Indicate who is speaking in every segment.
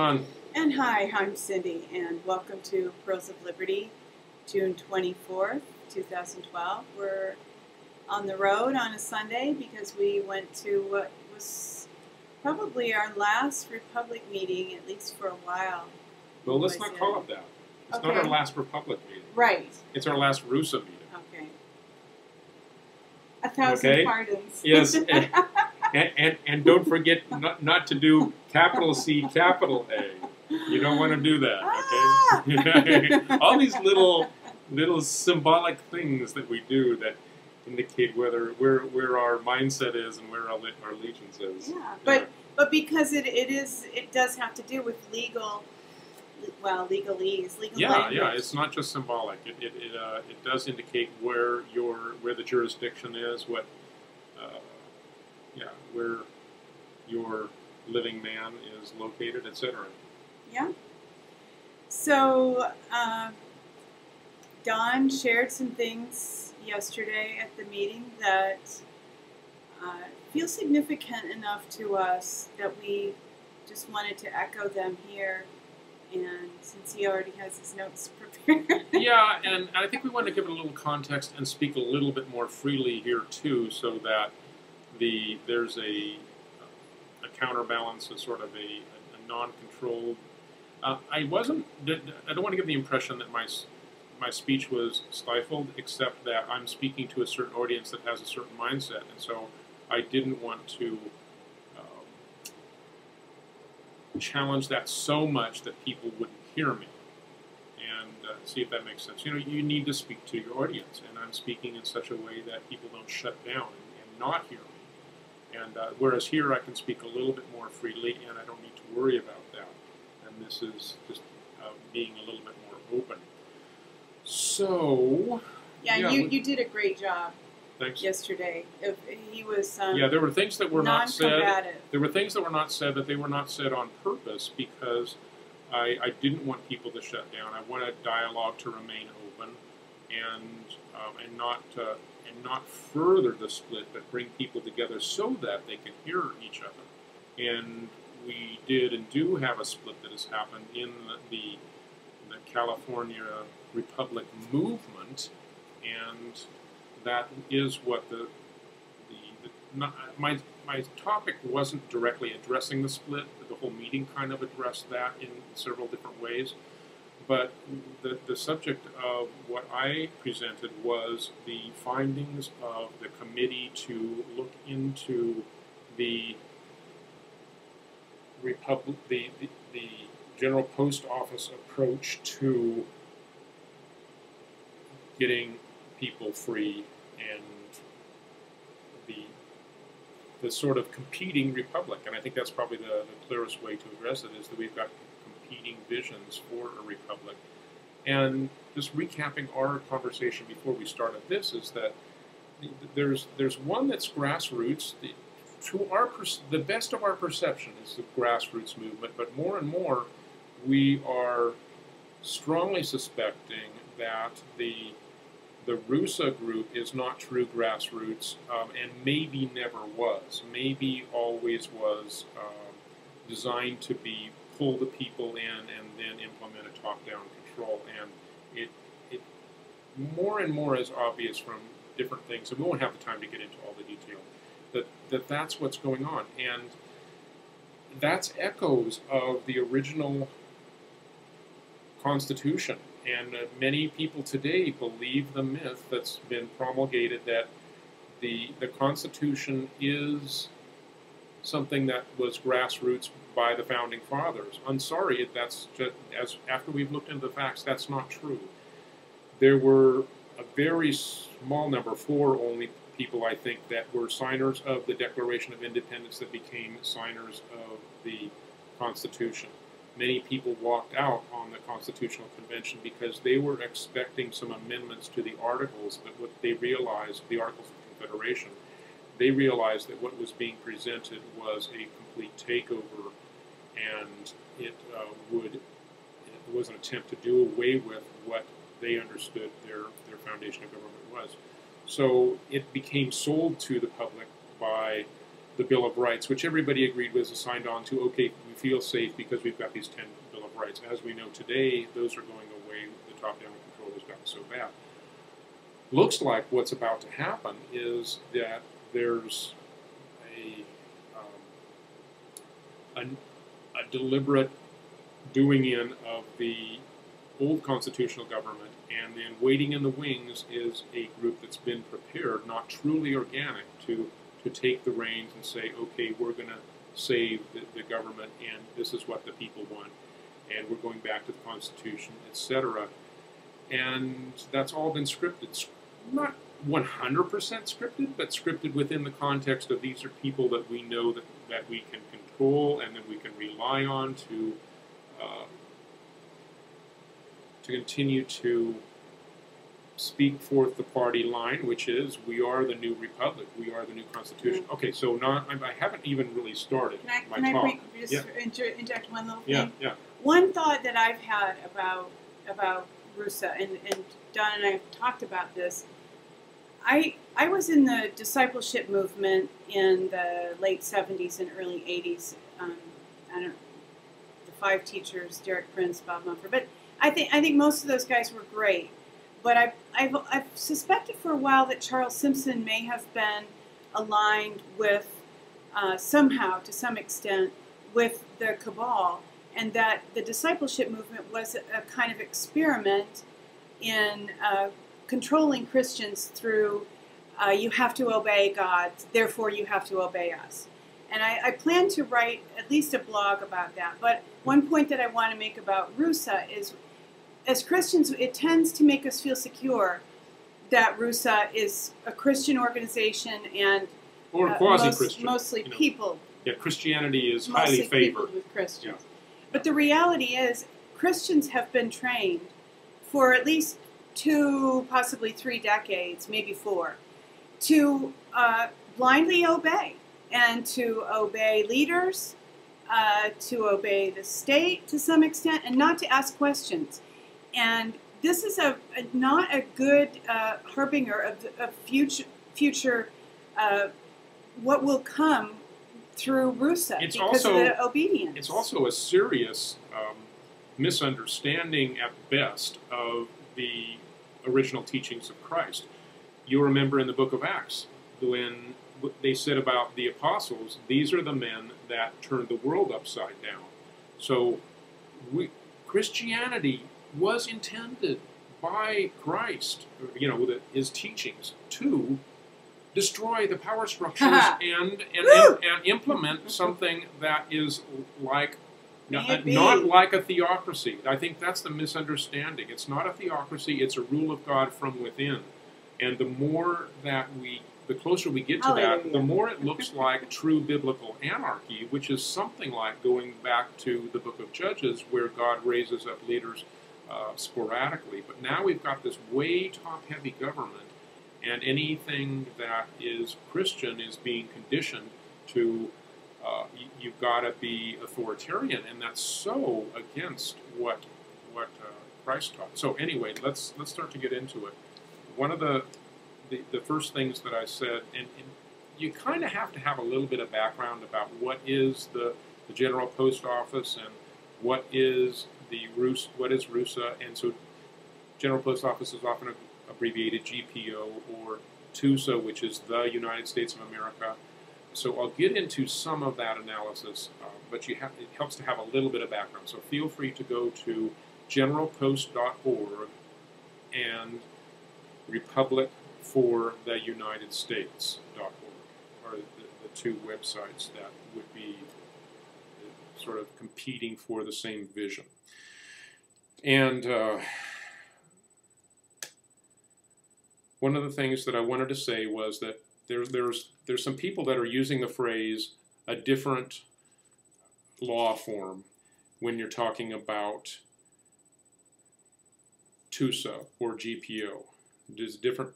Speaker 1: John.
Speaker 2: And hi, I'm Cindy, and welcome to Pearls of Liberty, June 24th, 2012. We're on the road on a Sunday because we went to what was probably our last Republic meeting, at least for a while.
Speaker 1: Well, let's not call it that. It's not our last Republic meeting.
Speaker 2: Right.
Speaker 1: It's our last RuSA meeting.
Speaker 2: Okay. 1,000 pardons.
Speaker 1: Yes, and don't forget not to do capital C, capital A. You don't want to do that, okay? All these little symbolic things that we do that indicate where our mindset is and where our allegiance is.
Speaker 2: Yeah, but because it does have to do with legalese, legal language.
Speaker 1: Yeah, it's not just symbolic. It does indicate where the jurisdiction is, where your living man is located, etc.
Speaker 2: Yeah. So Don shared some things yesterday at the meeting that feel significant enough to us that we just wanted to echo them here. And since he already has his notes prepared.
Speaker 1: Yeah, and I think we want to give it a little context and speak a little bit more freely here too, so that there's a counterbalance, a sort of a non-controlled. I don't want to give the impression that my speech was stifled, except that I'm speaking to a certain audience that has a certain mindset, and so I didn't want to challenge that so much that people wouldn't hear me. And see if that makes sense. You know, you need to speak to your audience, and I'm speaking in such a way that people don't shut down and not hear me. And whereas here I can speak a little bit more freely, and I don't need to worry about that. And this is just being a little bit more open. So,
Speaker 2: yeah, you did a great job.
Speaker 1: Thanks.
Speaker 2: Yesterday, he was.
Speaker 1: There were things that were not said.
Speaker 2: There
Speaker 1: were things that were not said, but they were not said on purpose because I didn't want people to shut down. I wanted dialogue to remain open, and not further the split, but bring people together so that they can hear each other. And we did and do have a split that has happened in the California Republic movement, and that is what my topic wasn't directly addressing the split. The whole meeting kind of addressed that in several different ways. But the subject of what I presented was the findings of the committee to look into the General Post Office approach to getting people free, and the sort of competing republic. And I think that's probably the clearest way to address it, is that we've got competing visions for a republic. And just recapping our conversation before we started this is that there's one that's grassroots. The best of our perception is the grassroots movement, but more and more we are strongly suspecting that the RuSA group is not true grassroots, and maybe never was. Maybe always was designed to pull the people in and then implement a top-down control. And it more and more is obvious from different things, and we won't have the time to get into all the detail, that's what's going on. And that's echoes of the original Constitution. And many people today believe the myth that's been promulgated that the Constitution is something that was grassroots by the Founding Fathers. I'm sorry, that's just, after we've looked into the facts, that's not true. There were a very small number, 4 only people, I think, that were signers of the Declaration of Independence that became signers of the Constitution. Many people walked out on the Constitutional Convention because they were expecting some amendments to the Articles, but what they realized, the Articles of Confederation, they realized that what was being presented was a complete takeover, and it was an attempt to do away with what they understood their foundation of government was. So it became sold to the public by the Bill of Rights, which everybody agreed was signed on to. Okay, we feel safe because we've got these 10 Bill of Rights. As we know today, those are going away. The top-down control has gotten so bad. Looks like what's about to happen is that there's a deliberate doing in of the old constitutional government, and then waiting in the wings is a group that's been prepared, not truly organic, to take the reins and say, okay, we're going to save the government, and this is what the people want, and we're going back to the Constitution, etc. And that's all been scripted. Not 100% scripted, but scripted within the context of these are people that we know that we can control and that we can rely on to continue to speak forth the party line, which is we are the new republic, we are the new constitution. Okay, so I haven't even really started my talk.
Speaker 2: Inject one little thing?
Speaker 1: Yeah, yeah.
Speaker 2: One thought that I've had about RuSA, and Don and I have talked about this. I was in the discipleship movement in the late 70s and early 80s. I don't know, the 5 teachers, Derek Prince, Bob Mumford, but I think most of those guys were great. But I've suspected for a while that Charles Simpson may have been aligned with, somehow, to some extent, with the cabal, and that the discipleship movement was a kind of experiment in controlling Christians through you have to obey God, therefore you have to obey us. And I plan to write at least a blog about that. But one point that I want to make about RuSA is, as Christians, it tends to make us feel secure that RuSA is a Christian organization and
Speaker 1: or quasi-Christian,
Speaker 2: mostly people.
Speaker 1: Yeah, Christianity is highly favored
Speaker 2: with Christians.
Speaker 1: Yeah.
Speaker 2: But the reality is, Christians have been trained for at least 2, possibly 3 decades, maybe 4, to blindly obey, and to obey leaders, to obey the state to some extent, and not to ask questions. And this is not a good harbinger of future what will come through RuSA because of the obedience.
Speaker 1: It's also a serious misunderstanding at best of the original teachings of Christ. You remember in the book of Acts when they said about the apostles, these are the men that turned the world upside down. So Christianity was intended by Christ, his teachings, to destroy the power structures and implement something that is like not like a theocracy. I think that's the misunderstanding. It's not a theocracy, it's a rule of God from within. And the closer we get to that, the more it looks like true biblical anarchy, which is something like going back to the book of Judges, where God raises up leaders sporadically. But now we've got this way top-heavy government, and anything that is Christian is being conditioned to you've got to be authoritarian, and that's so against what Christ taught. So anyway, let's start to get into it. One of the first things that I said, and you kind of have to have a little bit of background about what is the General Post Office and what is RuSA, and so General Post Office is often abbreviated GPO, or TUSA, which is the United States of America. So I'll get into some of that analysis, but it helps to have a little bit of background. So feel free to go to generalpost.org and Republic for the United States.org are the 2 websites that would be sort of competing for the same vision. And one of the things that I wanted to say was that there's some people that are using the phrase a different law form when you're talking about TUSA or GPO. It is different.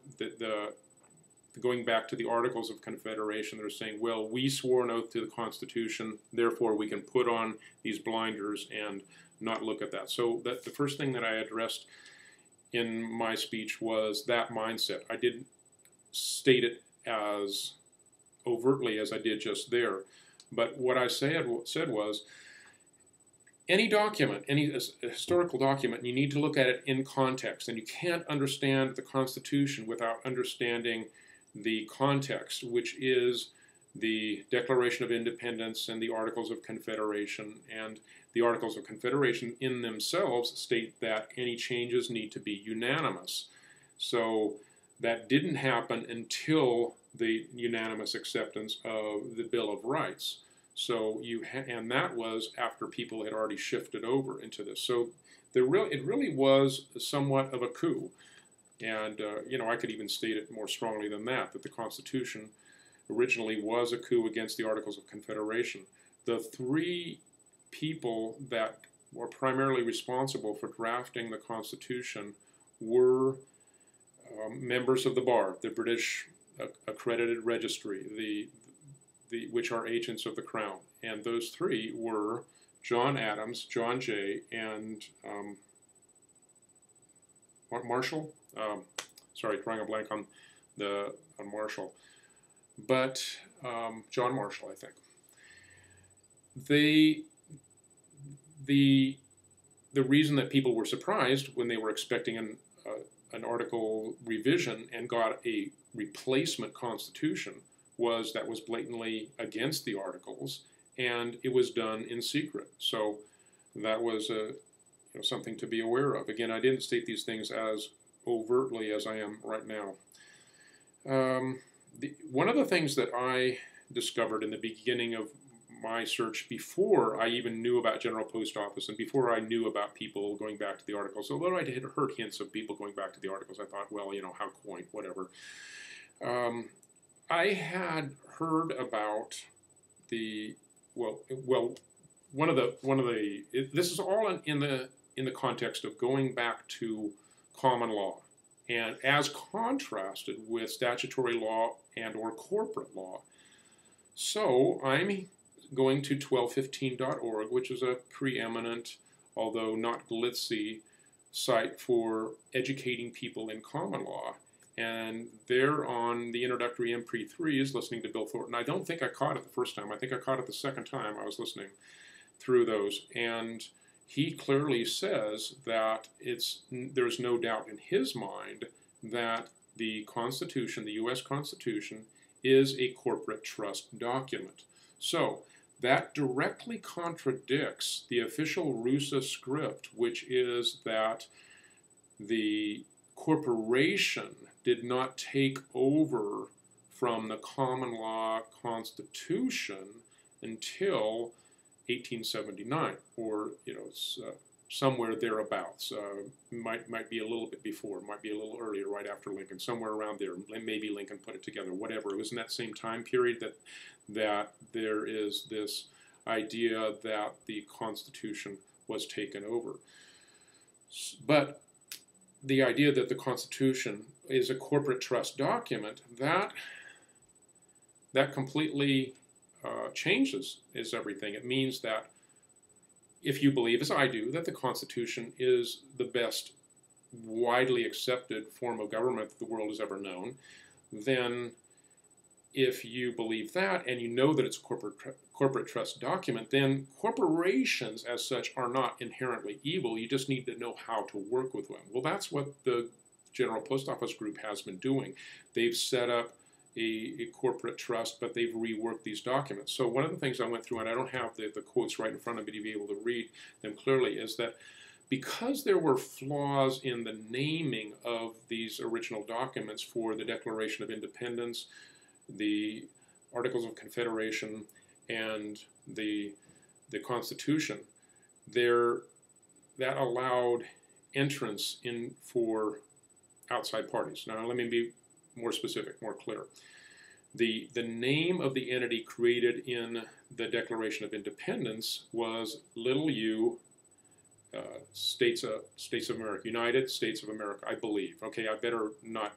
Speaker 1: Going back to the Articles of Confederation, they're saying, well, we swore an oath to the Constitution, therefore we can put on these blinders and not look at that. So the first thing that I addressed in my speech was that mindset. I didn't state it as overtly as I did just there. But what I said was, any document, any historical document, you need to look at it in context, and you can't understand the Constitution without understanding the context, which is the Declaration of Independence and the Articles of Confederation. And the Articles of Confederation in themselves state that any changes need to be unanimous. So that didn't happen until the unanimous acceptance of the Bill of Rights. So and that was after people had already shifted over into this. So it really was somewhat of a coup. And I could even state it more strongly than that the Constitution originally was a coup against the Articles of Confederation. The three people that were primarily responsible for drafting the Constitution were members of the bar, the British accredited registry, which are agents of the Crown. And those three were John Adams, John Jay, and Marshall. Sorry, drawing a blank on Marshall. But John Marshall, I think. The reason that people were surprised when they were expecting an article revision and got a replacement constitution was blatantly against the articles, and it was done in secret. So that was something to be aware of. Again, I didn't state these things as overtly as I am right now. One of the things that I discovered in the beginning of my search, before I even knew about General Post Office and before I knew about people going back to the articles, although I had heard hints of people going back to the articles, I thought, well, how quaint, whatever. I had heard about this is all in the context of going back to common law, and as contrasted with statutory law and or corporate law. So I'm going to 1215.org, which is a preeminent, although not glitzy, site for educating people in common law. And there on the introductory MP3 is listening to Bill Thornton. I don't think I caught it the first time. I think I caught it the second time I was listening through those. And he clearly says that there's no doubt in his mind that the Constitution, the U.S. Constitution, is a corporate trust document. So that directly contradicts the official RuSA script, which is that the corporation did not take over from the common law Constitution until 1879, or somewhere thereabouts. Might be a little bit before, might be a little earlier, right after Lincoln, somewhere around there. Maybe Lincoln put it together, whatever. It was in that same time period that there is this idea that the Constitution was taken over. But the idea that the Constitution is a corporate trust document, that completely changes everything. It means that if you believe, as I do, that the Constitution is the best widely accepted form of government that the world has ever known, then if you believe that and you know that it's a corporate trust document, then corporations as such are not inherently evil. You just need to know how to work with them. Well, that's what the General Post Office Group has been doing. They've set up a corporate trust, but they've reworked these documents. So one of the things I went through, and I don't have the quotes right in front of me to be able to read them clearly, is that because there were flaws in the naming of these original documents for the Declaration of Independence, the Articles of Confederation, and the Constitution, that allowed entrance in for outside parties. Now let me be more specific, more clear. The name of the entity created in the Declaration of Independence was little u, States of America, United States of America, I believe. Okay, I better not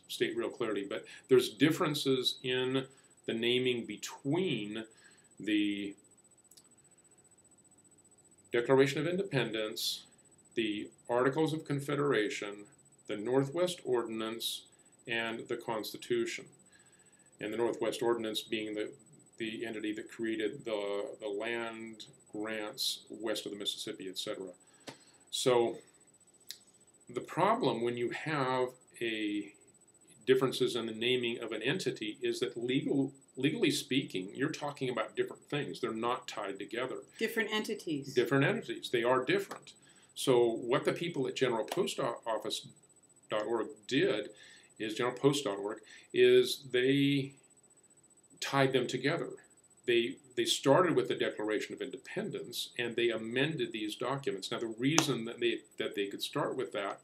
Speaker 1: state real clearly, but there's differences in the naming between the Declaration of Independence, the Articles of Confederation, the Northwest Ordinance, and the Constitution. and the Northwest Ordinance being the entity that created the land grants west of the Mississippi, etc. So the problem when you have differences in the naming of an entity is that legally speaking, you're talking about different things. They're not tied together.
Speaker 2: Different entities.
Speaker 1: Different entities. They are different. So what the people at generalpostoffice.org did is, generalpost.org, is they tied them together. They started with the Declaration of Independence, and they amended these documents. Now, the reason that they could start with that,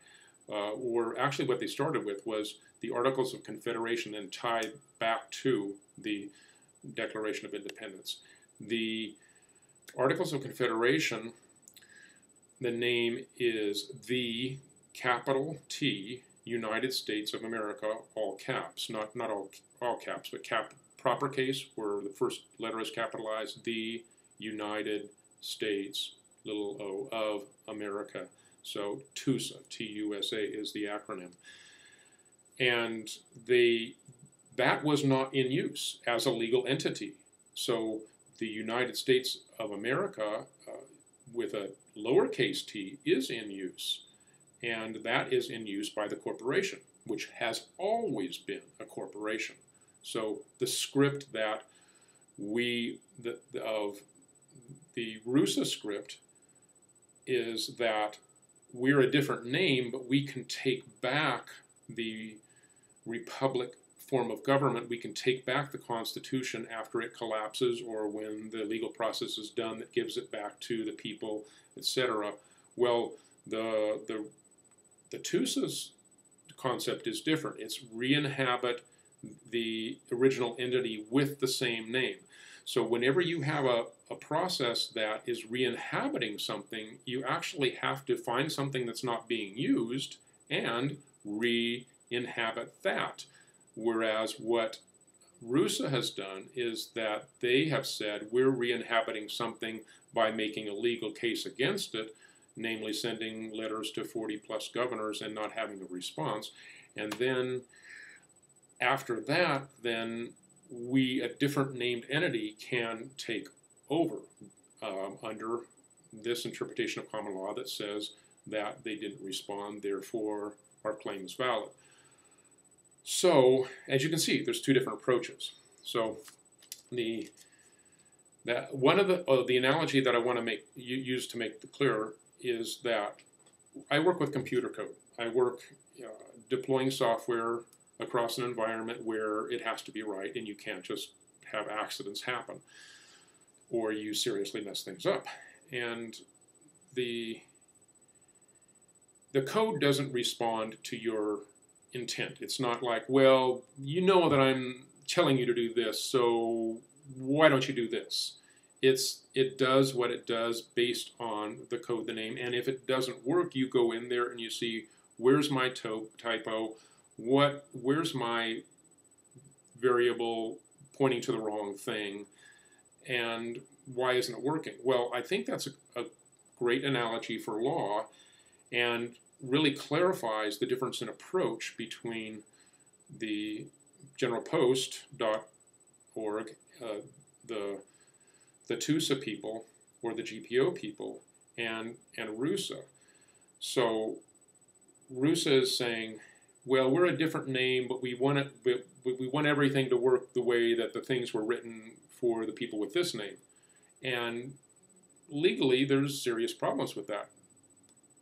Speaker 1: or actually what they started with, was the Articles of Confederation, and tied back to the Declaration of Independence. The Articles of Confederation, the name is the capital T, United States of America, all caps, not all caps, but proper case where the first letter is capitalized, the United States, little o, of America. So TUSA, T-U-S-A, is the acronym. And that was not in use as a legal entity. So the United States of America, with a lowercase t, is in use. And that is in use by the corporation, which has always been a corporation. So the script that of the RuSA script is that we're a different name, but we can take back the republic form of government. We can take back the Constitution after it collapses, or when the legal process is done that gives it back to the people, etc. Well, the TUSA's concept is different. It's re-inhabit the original entity with the same name. So whenever you have a process that is re-inhabiting something, you actually have to find something that's not being used and re-inhabit that. Whereas what RuSA has done is that they have said we're re-inhabiting something by making a legal case against it, namely sending letters to 40-plus governors and not having a response. And then after that, then a different named entity can take over under this interpretation of common law that says that they didn't respond, therefore our claim is valid. So, as you can see, there's two different approaches. So, the analogy that I want to use to make it clearer is that I work with computer code. I work deploying software across an environment where it has to be right, and you can't just have accidents happen, or you seriously mess things up. And the code doesn't respond to your intent. It's not like, well, you know that I'm telling you to do this, so why don't you do this? It does what it does based on the code, the name, and if it doesn't work, you go in there and you see, where's my typo? Where's my variable pointing to the wrong thing, and why isn't it working? Well, I think that's a great analogy for law, and really clarifies the difference in approach between the generalpost.org, the TUSA people, or the GPO people, and RuSA. So RuSA is saying, well, we're a different name, but we want everything to work the way that the things were written for the people with this name. And legally, there's serious problems with that,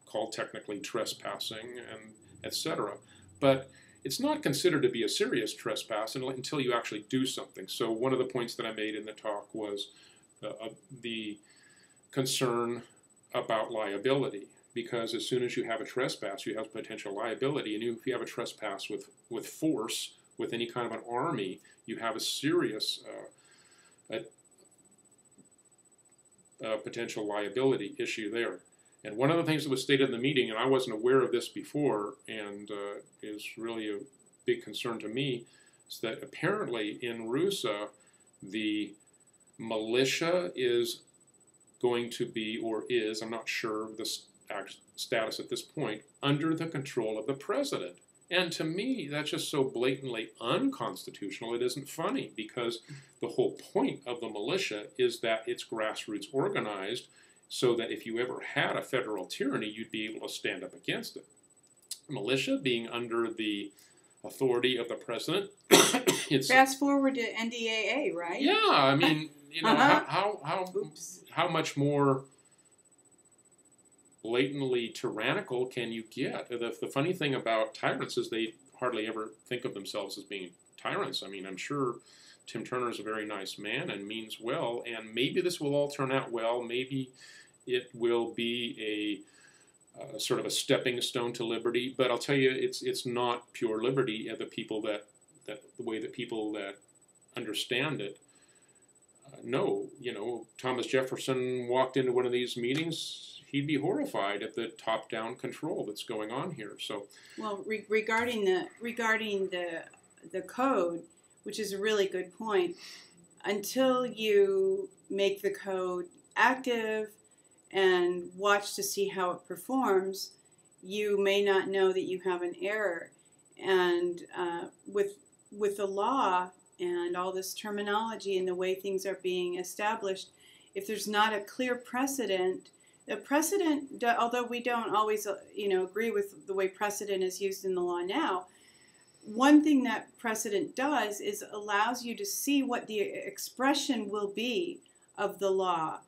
Speaker 1: called technically trespassing, and etc. But it's not considered to be a serious trespass until you actually do something. So one of the points that I made in the talk was the concern about liability, because as soon as you have a trespass, you have potential liability, and if you have a trespass with force, with any kind of an army, you have a serious potential liability issue there. And one of the things that was stated in the meeting, and I wasn't aware of this before, and is really a big concern to me, is that apparently in RuSA, the militia is going to be, or is, I'm not sure the status at this point, under the control of the president. And to me, that's just so blatantly unconstitutional, it isn't funny, because the whole point of the militia is that it's grassroots organized so that if you ever had a federal tyranny, you'd be able to stand up against it. Militia being under the authority of the president, it's
Speaker 2: Fast forward to NDAA, right?
Speaker 1: yeah. I mean,
Speaker 2: Oops.
Speaker 1: how much more blatantly tyrannical can you get? The funny thing about tyrants is they hardly ever think of themselves as being tyrants. I mean, I'm sure Tim Turner is a very nice man and means well, and maybe this will all turn out well. Maybe it will be a sort of a stepping stone to liberty. But I'll tell you, it's not pure liberty. The people that the way that people that understand it know. Thomas Jefferson walked into one of these meetings, he'd be horrified at the top-down control that's going on here. So,
Speaker 2: well, regarding the code, which is a really good point, until you make the code active and watch to see how it performs, you may not know that you have an error. And with the law and all this terminology and the way things are being established, if there's not a clear precedent, the precedent, although we don't always agree with the way precedent is used in the law now, one thing that precedent does is allows you to see what the expression will be of the law.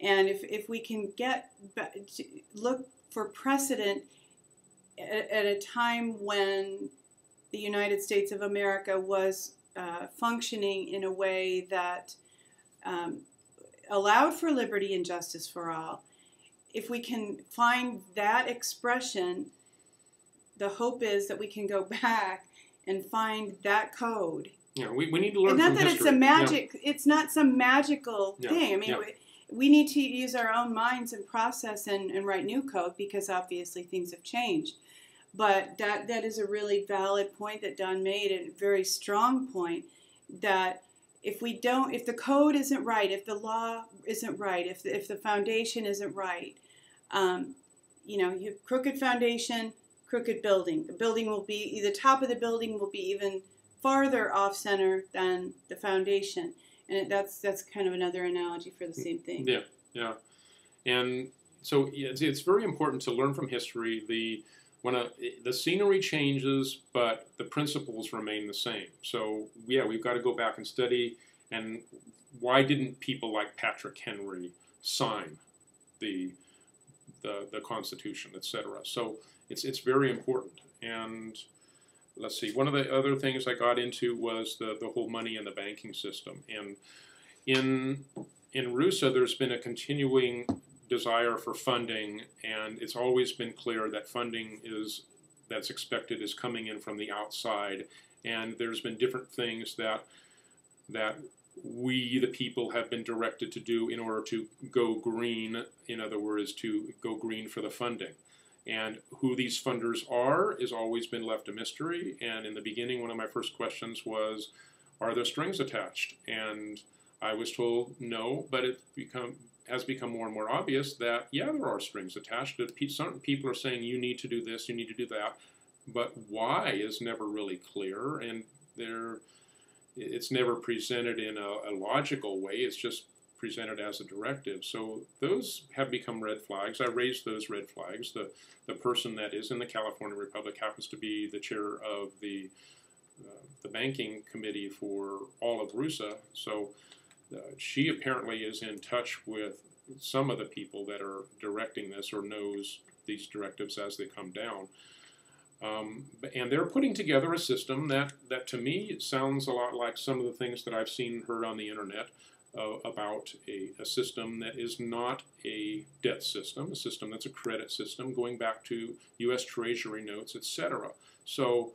Speaker 2: And if we can look for precedent at a time when the United States of America was functioning in a way that allowed for liberty and justice for all, if we can find that expression, the hope is that we can go back and find that code.
Speaker 1: Yeah, we need to learn
Speaker 2: and not
Speaker 1: from
Speaker 2: that
Speaker 1: history.
Speaker 2: It's a magic. Yeah. It's not some magical
Speaker 1: Yeah.
Speaker 2: thing. I mean,
Speaker 1: Yeah.
Speaker 2: we need to use our own minds and process and write new code, because obviously things have changed. But that is a really valid point that Don made, and a very strong point, that if the code isn't right, if the law isn't right, if the foundation isn't right, you have crooked foundation, crooked building. The building the top of the building will be even farther off center than the foundation, and that's kind of another analogy for the same thing.
Speaker 1: Yeah, and so it's very important to learn from history. The scenery changes, but the principles remain the same. So yeah, we've got to go back and study. And why didn't people like Patrick Henry sign the Constitution, etc.? So it's very important. And let's see, one of the other things I got into was the whole money in the banking system. And in RuSA, there's been a continuing desire for funding, and it's always been clear that funding that's expected is coming in from the outside. And there's been different things that we, the people, have been directed to do in order to go green, in other words, to go green for the funding. And who these funders are has always been left a mystery. And in the beginning, one of my first questions was, are there strings attached? And I was told no, but it has become more and more obvious that, yeah, there are strings attached. That certain people are saying, you need to do this, you need to do that. But why is never really clear, and it's never presented in a logical way. It's just presented as a directive. So those have become red flags. I raised those red flags. The person that is in the California Republic happens to be the chair of the banking committee for all of RuSA. So she apparently is in touch with some of the people that are directing this, or knows these directives as they come down. And they're putting together a system that to me sounds a lot like some of the things that I've seen and heard on the internet about a system that is not a debt system, a system that's a credit system going back to U.S. Treasury notes, etc. So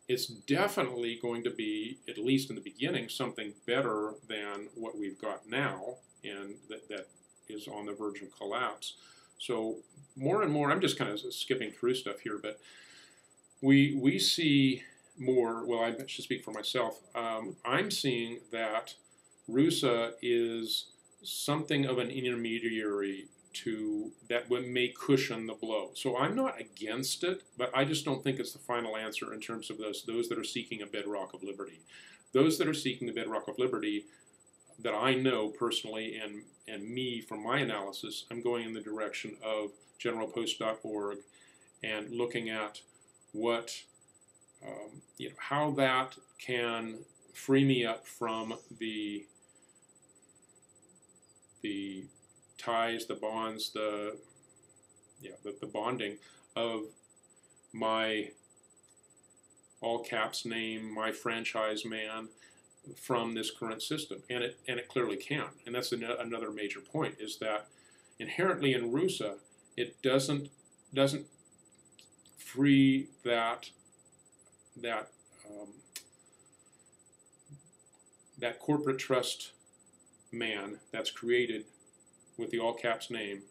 Speaker 1: it's definitely going to be, at least in the beginning, something better than what we've got now, and that is on the verge of collapse. So more and more, I'm just kind of skipping through stuff here, but we see more, well, I should speak for myself, I'm seeing that RuSA is something of an intermediary that may cushion the blow. So I'm not against it, but I just don't think it's the final answer in terms of those that are seeking a bedrock of liberty. Those that are seeking the bedrock of liberty that I know personally, and me from my analysis, I'm going in the direction of generalpost.org and looking at what how that can free me up from the ties, the bonds, the bonding of my all caps name, my franchise man, from this current system, and it clearly can. And that's another major point, is that inherently in RuSA, it doesn't free that corporate trust man that's created with the all caps name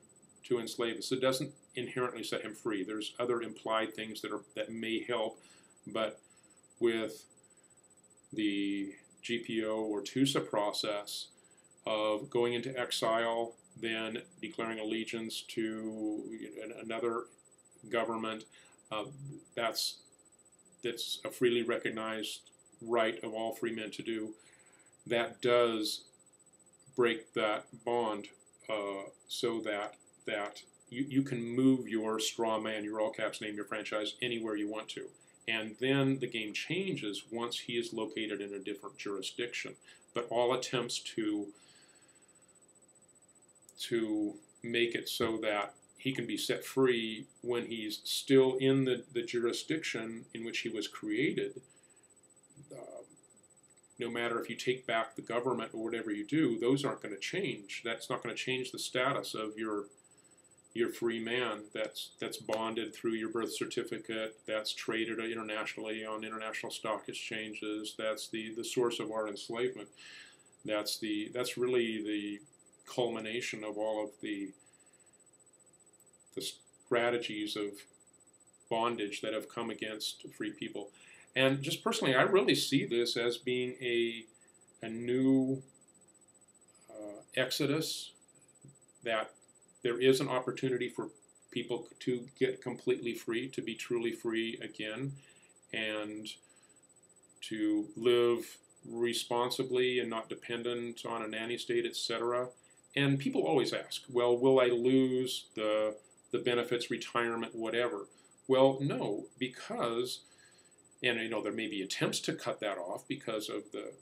Speaker 1: to enslave us. It doesn't inherently set him free. There's other implied things that may help, but with the GPO or TUSA process of going into exile, then declaring allegiance to another government, that's a freely recognized right of all free men to do. That does break that bond, so that you can move your straw man, your all caps name, your franchise anywhere you want to. And then the game changes once he is located in a different jurisdiction. But all attempts to make it so that he can be set free when he's still in the jurisdiction in which he was created, no matter if you take back the government or whatever you do, those aren't going to change. That's not going to change the status of your free man that's bonded through your birth certificate, that's traded internationally on international stock exchanges, that's the source of our enslavement. That's really the culmination of all of the strategies of bondage that have come against free people. And just personally, I really see this as being a new exodus, that there is an opportunity for people to get completely free, to be truly free again, and to live responsibly and not dependent on a nanny state, etc. And people always ask, well, will I lose the benefits, retirement, whatever? Well, no, because, and there may be attempts to cut that off because of the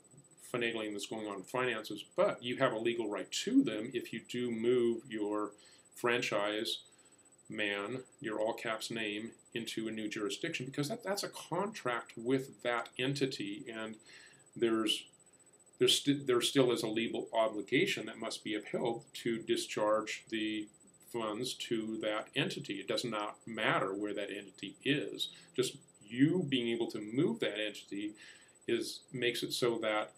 Speaker 1: finagling that's going on in finances, but you have a legal right to them if you do move your franchise man, your all caps name, into a new jurisdiction, because that's a contract with that entity, and there still is a legal obligation that must be upheld to discharge the funds to that entity. It does not matter where that entity is. Just you being able to move that entity makes it so that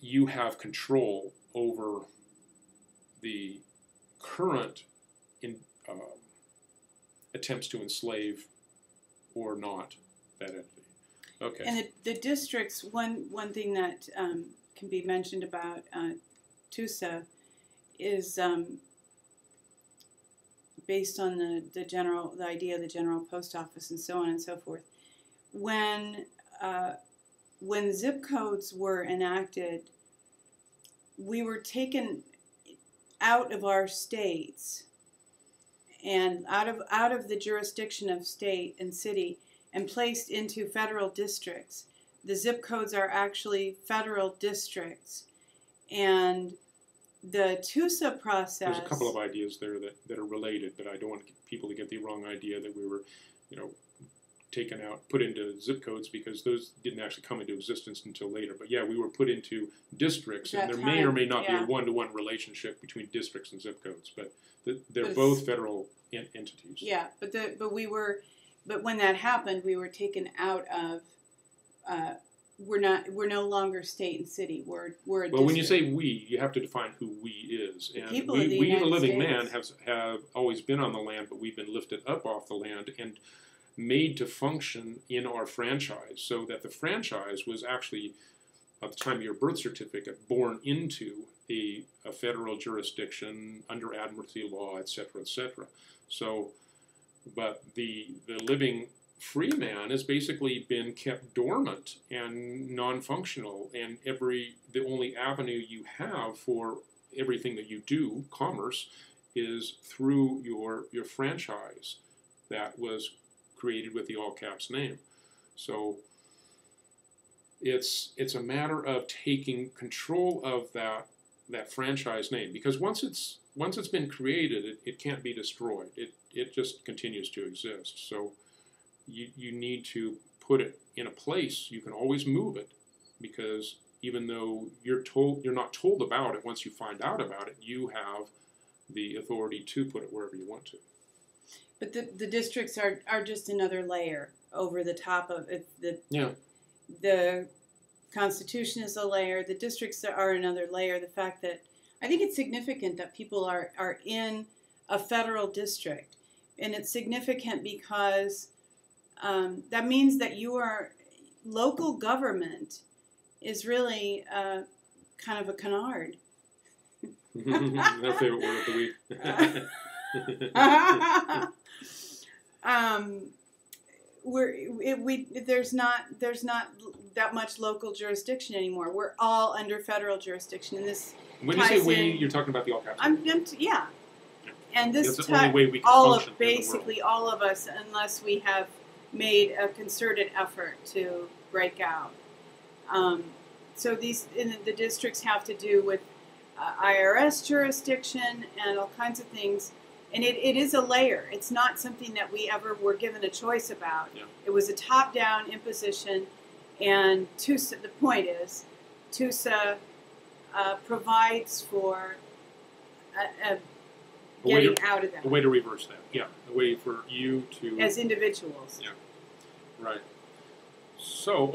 Speaker 1: you have control over the current attempts to enslave or not that entity. Okay.
Speaker 2: And the districts, one thing that can be mentioned about TUSA is based on the idea of the General Post Office and so on and so forth. When zip codes were enacted, we were taken out of our states and out of the jurisdiction of state and city and placed into federal districts. The zip codes are actually federal districts, and the TUSA process.
Speaker 1: There's a couple of ideas there that are related, but I don't want people to get the wrong idea that we were, taken out, put into zip codes, because those didn't actually come into existence until later. But yeah, we were put into districts, and there may or may not be a one-to-one relationship between districts and zip codes, but they're both federal entities.
Speaker 2: Yeah, but when that happened, we were taken out of. We're no longer state and city. We're a district.
Speaker 1: When you say we, you have to define who we is. And
Speaker 2: people
Speaker 1: we,
Speaker 2: of the
Speaker 1: we
Speaker 2: United
Speaker 1: the living
Speaker 2: States.
Speaker 1: man, have always been on the land, but we've been lifted up off the land and made to function in our franchise, so that the franchise was actually at the time of your birth certificate, born into a federal jurisdiction under admiralty law, etc., etc. So, but the living free man has basically been kept dormant and non-functional, and the only avenue you have for everything that you do, commerce, is through your franchise that was created with the all caps name. So it's a matter of taking control of that franchise name, because once it's been created, it can't be destroyed. It just continues to exist. So you need to put it in a place. You can always move it, because even though you're not told about it, once you find out about it, you have the authority to put it wherever you want to.
Speaker 2: But the districts are just another layer over the top of it. The Constitution is a layer. The districts are another layer. The fact that I think it's significant that people are in a federal district, and it's significant because that means that local government is really kind of a canard.
Speaker 1: Their favorite word of the week.
Speaker 2: There's not that much local jurisdiction anymore. We're all under federal jurisdiction, and this.
Speaker 1: When you say we, you're talking about the all caps.
Speaker 2: Yeah. And this
Speaker 1: that's the only way we can function
Speaker 2: basically all of us, unless we have made a concerted effort to break out. So the districts have to do with IRS jurisdiction and all kinds of things. And it is a layer. It's not something that we ever were given a choice about.
Speaker 1: Yeah.
Speaker 2: It was a top-down imposition, and TUSA, the point is, TUSA provides for getting out of that.
Speaker 1: A way to reverse that, yeah. A way for you to...
Speaker 2: As individuals.
Speaker 1: Yeah, right. So,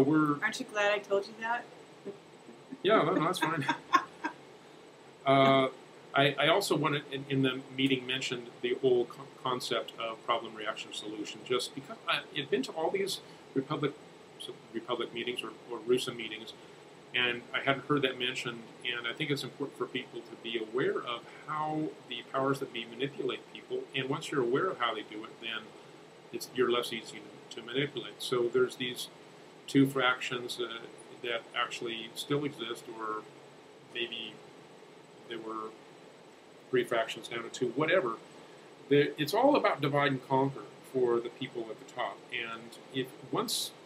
Speaker 1: we're...
Speaker 2: Aren't you glad I told you that?
Speaker 1: Yeah, no, that's fine. I also wanted, in the meeting, mentioned the whole concept of problem, reaction, solution, just because I've been to all these Republic meetings or RuSA meetings, and I hadn't heard that mentioned, and I think it's important for people to be aware of how the powers that be manipulate people, and once you're aware of how they do it, then you're less easy to manipulate. So there's these two fractions that actually still exist, or maybe they were 3 fractions down to 2, whatever. It's all about divide and conquer for the people at the top. And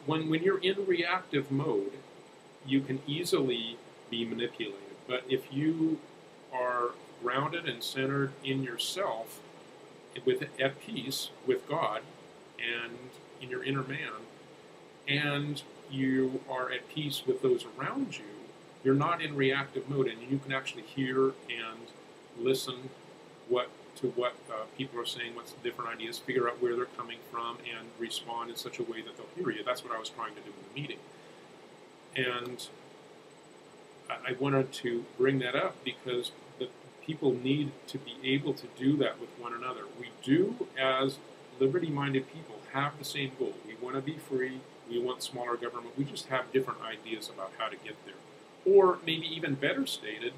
Speaker 1: when you're in reactive mode, you can easily be manipulated. But if you are grounded and centered in yourself, at peace with God and in your inner man, and you are at peace with those around you, you're not in reactive mode, and you can actually hear and listen to what people are saying, what's the different ideas, figure out where they're coming from, and respond in such a way that they'll hear you. That's what I was trying to do in the meeting. And I wanted to bring that up because the people need to be able to do that with one another. We do, as liberty-minded people, have the same goal. We want to be free. We want smaller government. We just have different ideas about how to get there. Or maybe even better stated,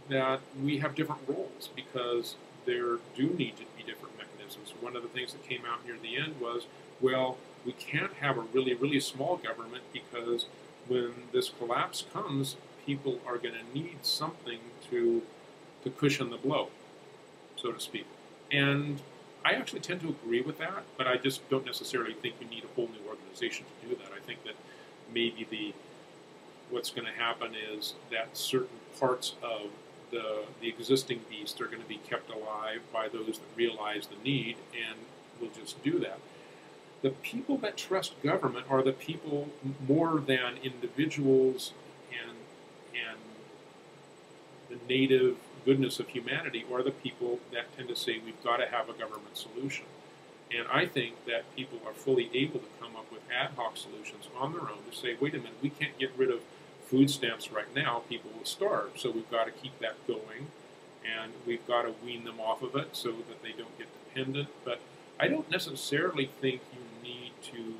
Speaker 1: that we have different roles, because there do need to be different mechanisms. One of the things that came out near the end was, well, we can't have a really, really small government, because when this collapse comes, people are going to need something to cushion the blow, so to speak. And I actually tend to agree with that, but I just don't necessarily think you need a whole new organization to do that. I think that maybe what's going to happen is that certain parts of the existing beast are going to be kept alive by those that realize the need, and will just do that. The people that trust government are the people, more than individuals and the native goodness of humanity, are the people that tend to say we've got to have a government solution. And I think that people are fully able to come up with ad hoc solutions on their own to say, wait a minute, we can't get rid of food stamps right now, people will starve, so we've got to keep that going, and we've got to wean them off of it so that they don't get dependent. But I don't necessarily think you need to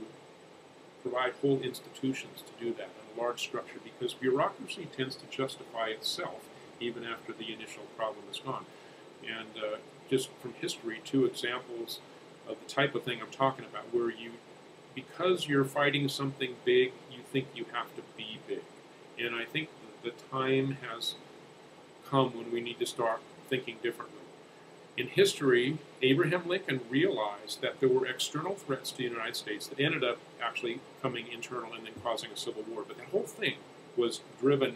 Speaker 1: provide whole institutions to do that, large structure, because bureaucracy tends to justify itself even after the initial problem is gone. And just from history, 2 examples of the type of thing I'm talking about, where because you're fighting something big, you think you have to be big. And I think the time has come when we need to start thinking differently. In history, Abraham Lincoln realized that there were external threats to the United States that ended up actually coming internal and then causing a civil war. But that whole thing was driven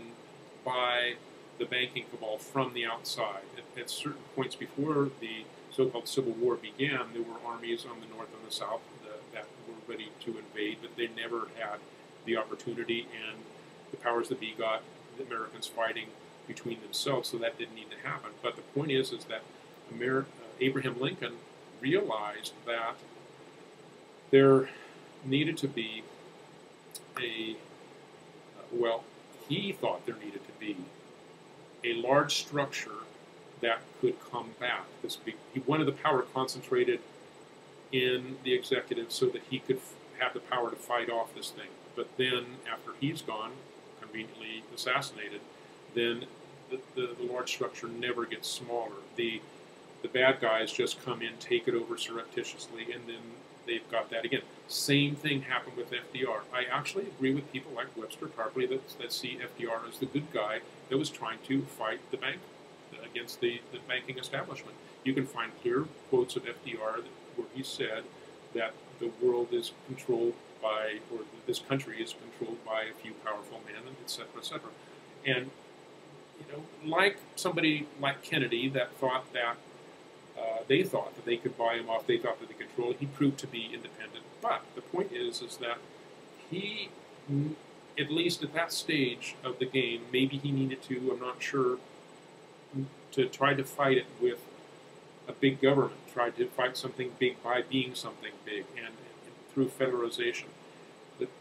Speaker 1: by the banking cabal from the outside. At certain points before the so-called Civil War began, there were armies on the north and the south that were ready to invade, but they never had the opportunity, and the powers that be got the Americans fighting between themselves, so that didn't need to happen. But the point is that Abraham Lincoln realized that there needed to be he thought there needed to be a large structure that could combat this big. He wanted the power concentrated in the executive so that he could have the power to fight off this thing. But then, after he's gone, conveniently assassinated, then the large structure never gets smaller. The bad guys just come in, take it over surreptitiously, and then they've got that again. Same thing happened with FDR. I actually agree with people like Webster Tarpley that see FDR as the good guy that was trying to fight the bank against the banking establishment. You can find clear quotes of FDR where he said that the world is controlled by, or this country is controlled by a few powerful men, etc., etc. And like somebody like Kennedy that thought that they thought that they could buy him off, they thought that they could control it. He proved to be independent. But the point is that he, at least at that stage of the game, maybe he needed to, I'm not sure, to try to fight it with a big government, try to fight something big by being something big, and through federalization.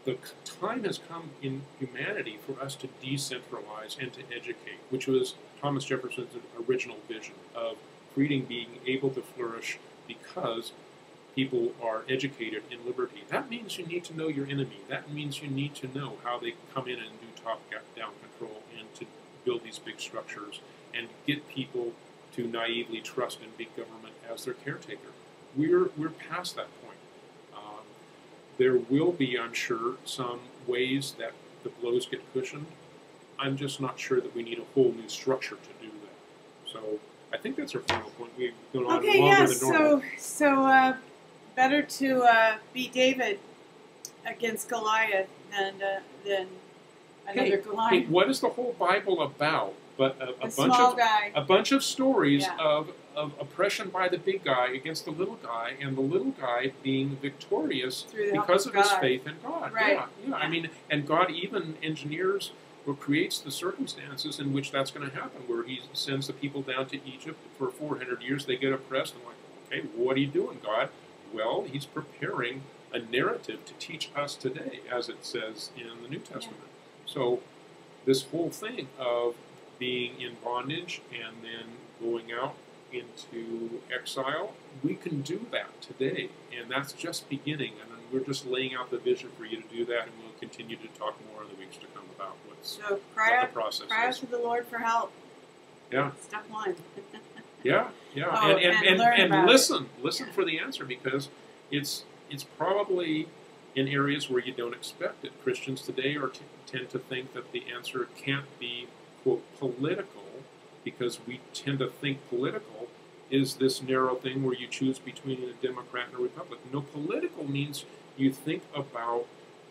Speaker 1: The time has come in humanity for us to decentralize and to educate, which was Thomas Jefferson's original vision of freedom being able to flourish because people are educated in liberty. That means you need to know your enemy. That means you need to know how they come in and do top-down control and to build these big structures and get people to naively trust in big government as their caretaker. We're past that point. There will be, I'm sure, some ways that the blows get cushioned. I'm just not sure that we need a whole new structure to do that. So I think that's our final point. We've gone on longer than normal.
Speaker 2: So better to be David against Goliath than another Goliath.
Speaker 1: Hey, what is the whole Bible about? But a bunch of stories of oppression by the big guy against the little guy, and the little guy being victorious because of his faith in God.
Speaker 2: Right.
Speaker 1: Yeah. I mean, and God even engineers or creates the circumstances in which that's going to happen, where He sends the people down to Egypt for 400 years. They get oppressed, and like, okay, what are you doing, God? Well, He's preparing a narrative to teach us today, as it says in the New Testament. Yeah. So this whole thing of being in bondage and then going out into exile, we can do that today, and that's just beginning, and we're just laying out the vision for you to do that, and we'll continue to talk more in the weeks to come about what the process is.
Speaker 2: Cry out to the Lord for help.
Speaker 1: Yeah.
Speaker 2: Step 1.
Speaker 1: Yeah.
Speaker 2: Oh,
Speaker 1: and listen
Speaker 2: Yeah.
Speaker 1: for the answer, because it's probably in areas where you don't expect it. Christians today tend to think that the answer can't be, quote, political, because we tend to think political is this narrow thing where you choose between a Democrat and a Republican. No, political means you think about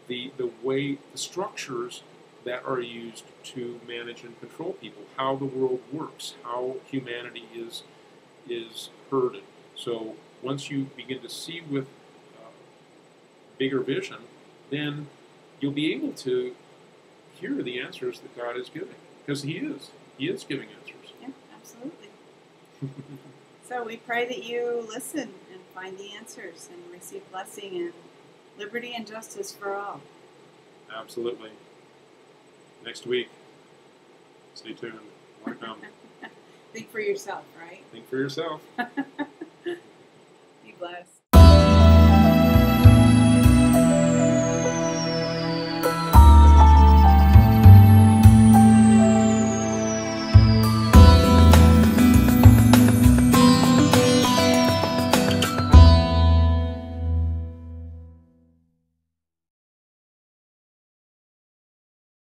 Speaker 1: the way, the structures that are used to manage and control people, how the world works, how humanity is herded. So once you begin to see with bigger vision, then you'll be able to hear the answers that God is giving, because He is giving answers.
Speaker 2: Yeah, absolutely. So we pray that you listen and find the answers and receive blessing and liberty and justice for all.
Speaker 1: Absolutely. Next week, stay tuned. More to come.
Speaker 2: Think for yourself, right?
Speaker 1: Think for yourself.
Speaker 2: Be blessed.